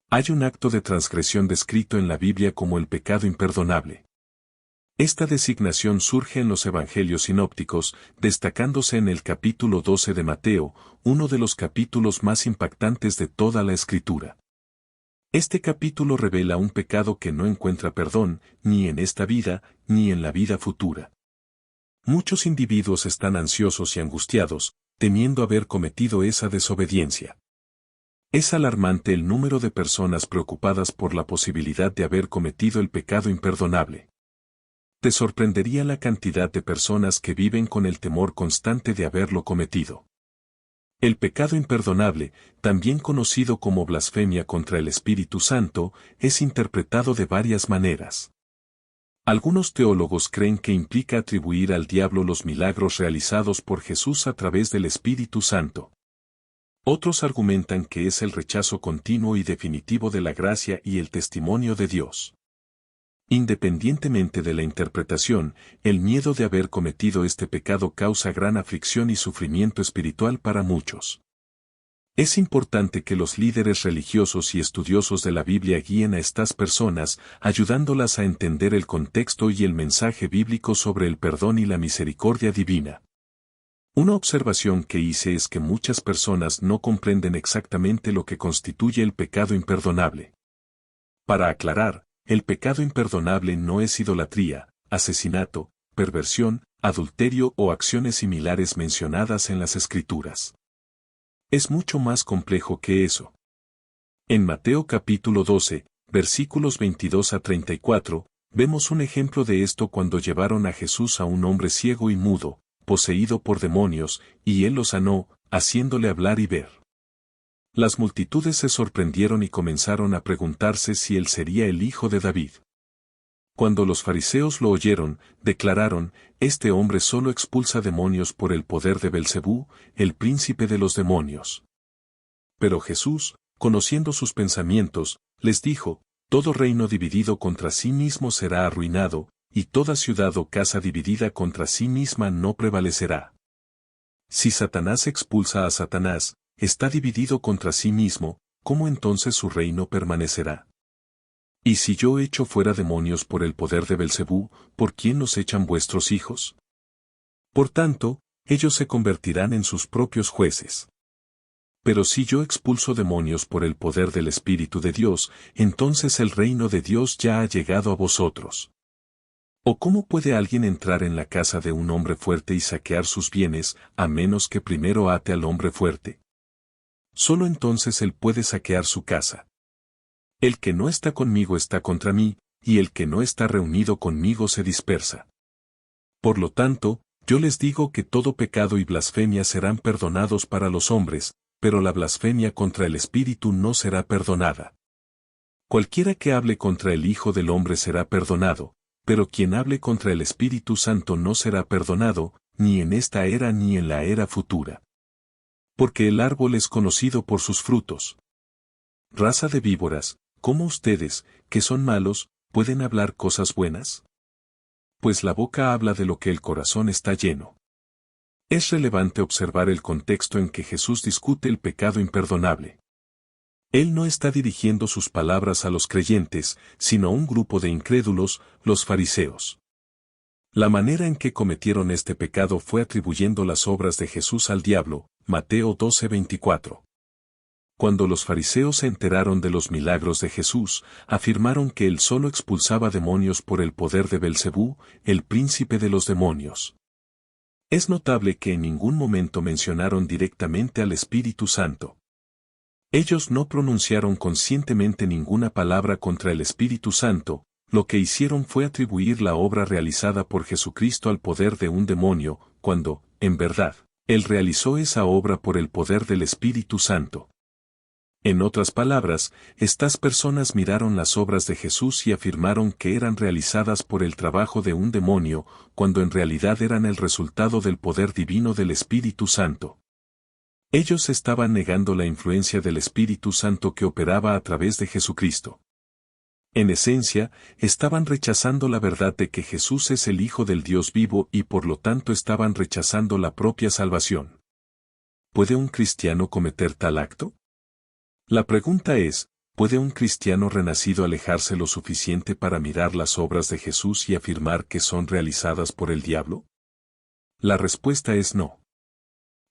Hay un acto de transgresión descrito en la Biblia como el pecado imperdonable. Esta designación surge en los evangelios sinópticos, destacándose en el capítulo 12 de Mateo, uno de los capítulos más impactantes de toda la Escritura. Este capítulo revela un pecado que no encuentra perdón, ni en esta vida, ni en la vida futura. Muchos individuos están ansiosos y angustiados, temiendo haber cometido esa desobediencia. Es alarmante el número de personas preocupadas por la posibilidad de haber cometido el pecado imperdonable. Te sorprendería la cantidad de personas que viven con el temor constante de haberlo cometido. El pecado imperdonable, también conocido como blasfemia contra el Espíritu Santo, es interpretado de varias maneras. Algunos teólogos creen que implica atribuir al diablo los milagros realizados por Jesús a través del Espíritu Santo. Otros argumentan que es el rechazo continuo y definitivo de la gracia y el testimonio de Dios. Independientemente de la interpretación, el miedo de haber cometido este pecado causa gran aflicción y sufrimiento espiritual para muchos. Es importante que los líderes religiosos y estudiosos de la Biblia guíen a estas personas, ayudándolas a entender el contexto y el mensaje bíblico sobre el perdón y la misericordia divina. Una observación que hice es que muchas personas no comprenden exactamente lo que constituye el pecado imperdonable. Para aclarar, el pecado imperdonable no es idolatría, asesinato, perversión, adulterio o acciones similares mencionadas en las Escrituras. Es mucho más complejo que eso. En Mateo capítulo 12, versículos 22 a 34, vemos un ejemplo de esto cuando llevaron a Jesús a un hombre ciego y mudo, poseído por demonios, y él lo sanó, haciéndole hablar y ver. Las multitudes se sorprendieron y comenzaron a preguntarse si él sería el hijo de David. Cuando los fariseos lo oyeron, declararon: «Este hombre solo expulsa demonios por el poder de Belcebú, el príncipe de los demonios». Pero Jesús, conociendo sus pensamientos, les dijo: «Todo reino dividido contra sí mismo será arruinado, y toda ciudad o casa dividida contra sí misma no prevalecerá. Si Satanás expulsa a Satanás, está dividido contra sí mismo, ¿cómo entonces su reino permanecerá? Y si yo echo fuera demonios por el poder de Belcebú, ¿por quién los echan vuestros hijos? Por tanto, ellos se convertirán en sus propios jueces. Pero si yo expulso demonios por el poder del Espíritu de Dios, entonces el reino de Dios ya ha llegado a vosotros. ¿O cómo puede alguien entrar en la casa de un hombre fuerte y saquear sus bienes, a menos que primero ate al hombre fuerte? Solo entonces él puede saquear su casa. El que no está conmigo está contra mí, y el que no está reunido conmigo se dispersa. Por lo tanto, yo les digo que todo pecado y blasfemia serán perdonados para los hombres, pero la blasfemia contra el Espíritu no será perdonada. Cualquiera que hable contra el Hijo del Hombre será perdonado, pero quien hable contra el Espíritu Santo no será perdonado, ni en esta era ni en la era futura. Porque el árbol es conocido por sus frutos. Raza de víboras, ¿cómo ustedes, que son malos, pueden hablar cosas buenas? Pues la boca habla de lo que el corazón está lleno. Es relevante observar el contexto en que Jesús discute el pecado imperdonable. Él no está dirigiendo sus palabras a los creyentes, sino a un grupo de incrédulos, los fariseos. La manera en que cometieron este pecado fue atribuyendo las obras de Jesús al diablo, Mateo 12:24. Cuando los fariseos se enteraron de los milagros de Jesús, afirmaron que él solo expulsaba demonios por el poder de Belcebú, el príncipe de los demonios. Es notable que en ningún momento mencionaron directamente al Espíritu Santo. Ellos no pronunciaron conscientemente ninguna palabra contra el Espíritu Santo, lo que hicieron fue atribuir la obra realizada por Jesucristo al poder de un demonio, cuando, en verdad, él realizó esa obra por el poder del Espíritu Santo. En otras palabras, estas personas miraron las obras de Jesús y afirmaron que eran realizadas por el trabajo de un demonio, cuando en realidad eran el resultado del poder divino del Espíritu Santo. Ellos estaban negando la influencia del Espíritu Santo que operaba a través de Jesucristo. En esencia, estaban rechazando la verdad de que Jesús es el Hijo del Dios vivo y por lo tanto estaban rechazando la propia salvación. ¿Puede un cristiano cometer tal acto? La pregunta es, ¿puede un cristiano renacido alejarse lo suficiente para mirar las obras de Jesús y afirmar que son realizadas por el diablo? La respuesta es no.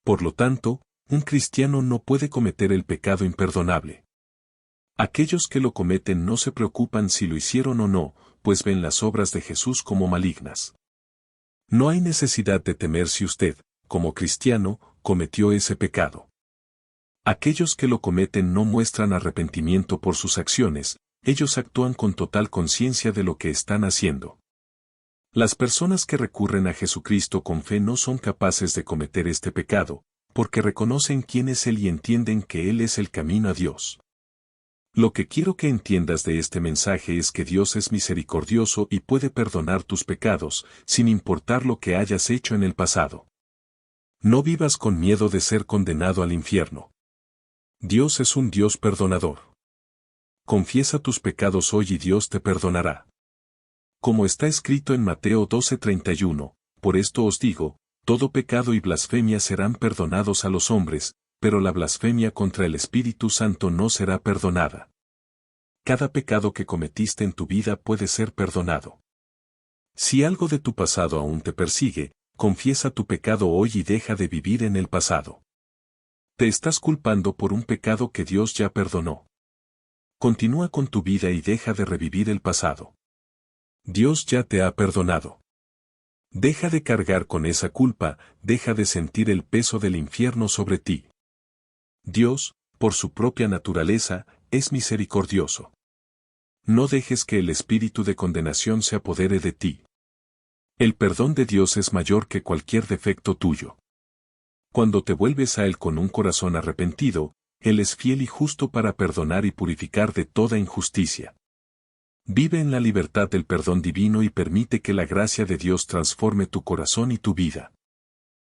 Por lo tanto, un cristiano no puede cometer el pecado imperdonable. Aquellos que lo cometen no se preocupan si lo hicieron o no, pues ven las obras de Jesús como malignas. No hay necesidad de temer si usted, como cristiano, cometió ese pecado. Aquellos que lo cometen no muestran arrepentimiento por sus acciones, ellos actúan con total conciencia de lo que están haciendo. Las personas que recurren a Jesucristo con fe no son capaces de cometer este pecado, porque reconocen quién es Él y entienden que Él es el camino a Dios. Lo que quiero que entiendas de este mensaje es que Dios es misericordioso y puede perdonar tus pecados, sin importar lo que hayas hecho en el pasado. No vivas con miedo de ser condenado al infierno. Dios es un Dios perdonador. Confiesa tus pecados hoy y Dios te perdonará. Como está escrito en Mateo 12:31, por esto os digo, todo pecado y blasfemia serán perdonados a los hombres, pero la blasfemia contra el Espíritu Santo no será perdonada. Cada pecado que cometiste en tu vida puede ser perdonado. Si algo de tu pasado aún te persigue, confiesa tu pecado hoy y deja de vivir en el pasado. Te estás culpando por un pecado que Dios ya perdonó. Continúa con tu vida y deja de revivir el pasado. Dios ya te ha perdonado. Deja de cargar con esa culpa, deja de sentir el peso del infierno sobre ti. Dios, por su propia naturaleza, es misericordioso. No dejes que el espíritu de condenación se apodere de ti. El perdón de Dios es mayor que cualquier defecto tuyo. Cuando te vuelves a Él con un corazón arrepentido, Él es fiel y justo para perdonar y purificar de toda injusticia. Vive en la libertad del perdón divino y permite que la gracia de Dios transforme tu corazón y tu vida.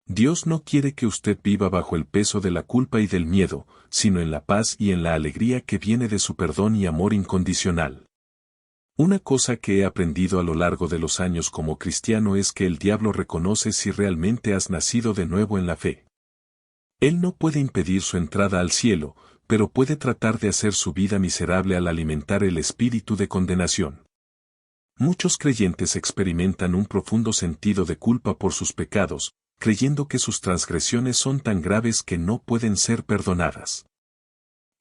Dios no quiere que usted viva bajo el peso de la culpa y del miedo, sino en la paz y en la alegría que viene de su perdón y amor incondicional. Una cosa que he aprendido a lo largo de los años como cristiano es que el diablo reconoce si realmente has nacido de nuevo en la fe. Él no puede impedir su entrada al cielo, pero puede tratar de hacer su vida miserable al alimentar el espíritu de condenación. Muchos creyentes experimentan un profundo sentido de culpa por sus pecados, creyendo que sus transgresiones son tan graves que no pueden ser perdonadas.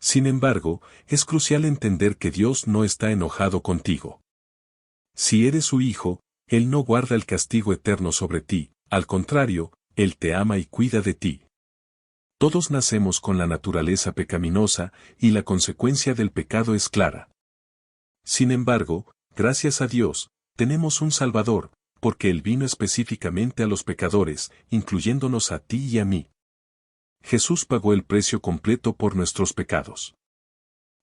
Sin embargo, es crucial entender que Dios no está enojado contigo. Si eres su hijo, Él no guarda el castigo eterno sobre ti, al contrario, Él te ama y cuida de ti. Todos nacemos con la naturaleza pecaminosa, y la consecuencia del pecado es clara. Sin embargo, gracias a Dios, tenemos un Salvador, porque Él vino específicamente a los pecadores, incluyéndonos a ti y a mí. Jesús pagó el precio completo por nuestros pecados.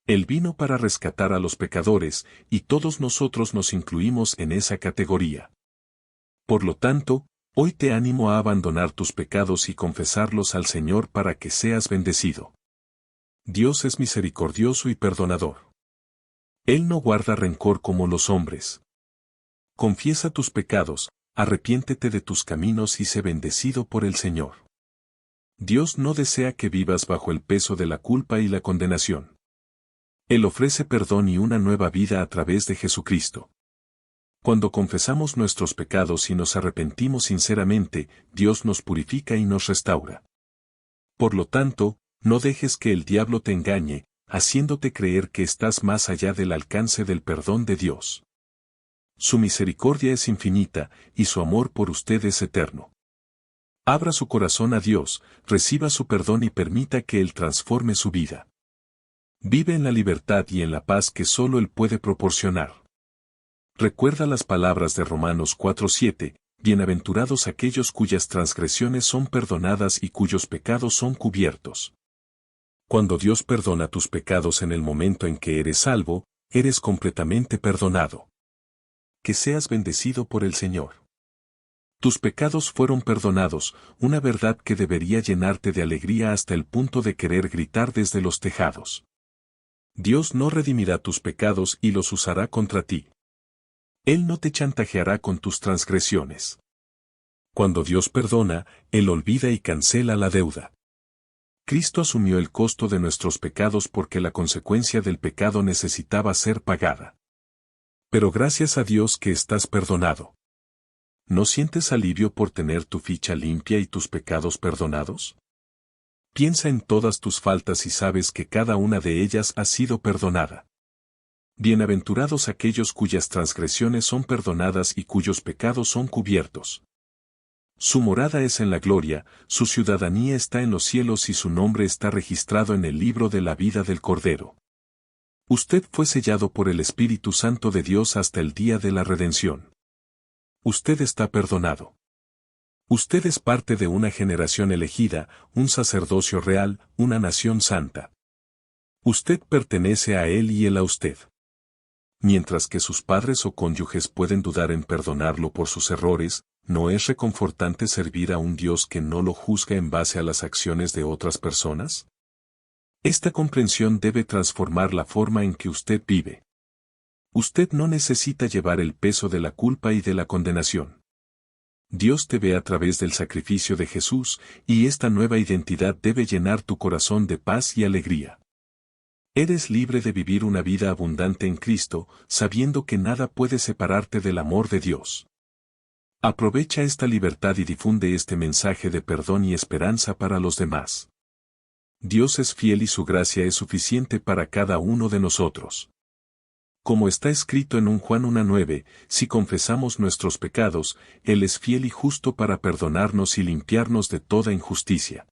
Él vino para rescatar a los pecadores, y todos nosotros nos incluimos en esa categoría. Por lo tanto, hoy te animo a abandonar tus pecados y confesarlos al Señor para que seas bendecido. Dios es misericordioso y perdonador. Él no guarda rencor como los hombres. Confiesa tus pecados, arrepiéntete de tus caminos y sé bendecido por el Señor. Dios no desea que vivas bajo el peso de la culpa y la condenación. Él ofrece perdón y una nueva vida a través de Jesucristo. Cuando confesamos nuestros pecados y nos arrepentimos sinceramente, Dios nos purifica y nos restaura. Por lo tanto, no dejes que el diablo te engañe, haciéndote creer que estás más allá del alcance del perdón de Dios. Su misericordia es infinita, y su amor por usted es eterno. Abra su corazón a Dios, reciba su perdón y permita que Él transforme su vida. Vive en la libertad y en la paz que solo Él puede proporcionar. Recuerda las palabras de Romanos 4:7, bienaventurados aquellos cuyas transgresiones son perdonadas y cuyos pecados son cubiertos. Cuando Dios perdona tus pecados en el momento en que eres salvo, eres completamente perdonado. Que seas bendecido por el Señor. Tus pecados fueron perdonados, una verdad que debería llenarte de alegría hasta el punto de querer gritar desde los tejados. Dios no redimirá tus pecados y los usará contra ti. Él no te chantajeará con tus transgresiones. Cuando Dios perdona, Él olvida y cancela la deuda. Cristo asumió el costo de nuestros pecados porque la consecuencia del pecado necesitaba ser pagada. Pero gracias a Dios que estás perdonado. ¿No sientes alivio por tener tu ficha limpia y tus pecados perdonados? Piensa en todas tus faltas y sabes que cada una de ellas ha sido perdonada. Bienaventurados aquellos cuyas transgresiones son perdonadas y cuyos pecados son cubiertos. Su morada es en la gloria, su ciudadanía está en los cielos y su nombre está registrado en el libro de la vida del Cordero. Usted fue sellado por el Espíritu Santo de Dios hasta el día de la redención. Usted está perdonado. Usted es parte de una generación elegida, un sacerdocio real, una nación santa. Usted pertenece a Él y Él a usted. Mientras que sus padres o cónyuges pueden dudar en perdonarlo por sus errores, ¿no es reconfortante servir a un Dios que no lo juzga en base a las acciones de otras personas? Esta comprensión debe transformar la forma en que usted vive. Usted no necesita llevar el peso de la culpa y de la condenación. Dios te ve a través del sacrificio de Jesús, y esta nueva identidad debe llenar tu corazón de paz y alegría. Eres libre de vivir una vida abundante en Cristo, sabiendo que nada puede separarte del amor de Dios. Aprovecha esta libertad y difunde este mensaje de perdón y esperanza para los demás. Dios es fiel y su gracia es suficiente para cada uno de nosotros. Como está escrito en 1 Juan 1:9, si confesamos nuestros pecados, Él es fiel y justo para perdonarnos y limpiarnos de toda injusticia.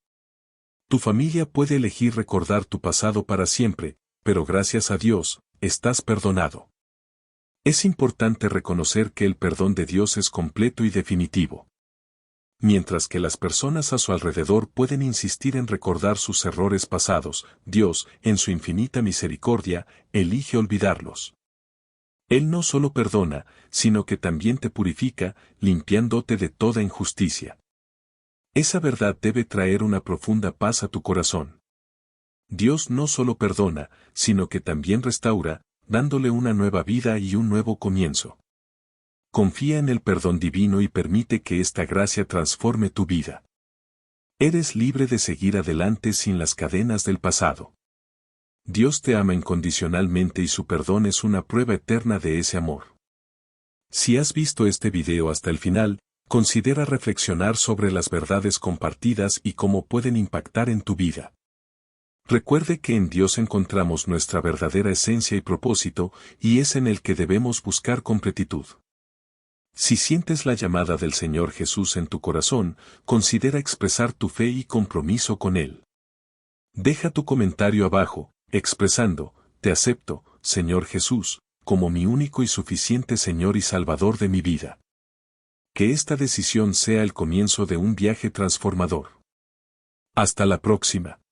Tu familia puede elegir recordar tu pasado para siempre, pero gracias a Dios, estás perdonado. Es importante reconocer que el perdón de Dios es completo y definitivo. Mientras que las personas a su alrededor pueden insistir en recordar sus errores pasados, Dios, en su infinita misericordia, elige olvidarlos. Él no solo perdona, sino que también te purifica, limpiándote de toda injusticia. Esa verdad debe traer una profunda paz a tu corazón. Dios no solo perdona, sino que también restaura, dándole una nueva vida y un nuevo comienzo. Confía en el perdón divino y permite que esta gracia transforme tu vida. Eres libre de seguir adelante sin las cadenas del pasado. Dios te ama incondicionalmente y su perdón es una prueba eterna de ese amor. Si has visto este video hasta el final, considera reflexionar sobre las verdades compartidas y cómo pueden impactar en tu vida. Recuerde que en Dios encontramos nuestra verdadera esencia y propósito, y es en el que debemos buscar completitud. Si sientes la llamada del Señor Jesús en tu corazón, considera expresar tu fe y compromiso con Él. Deja tu comentario abajo, expresando, te acepto, Señor Jesús, como mi único y suficiente Señor y Salvador de mi vida. Que esta decisión sea el comienzo de un viaje transformador. Hasta la próxima.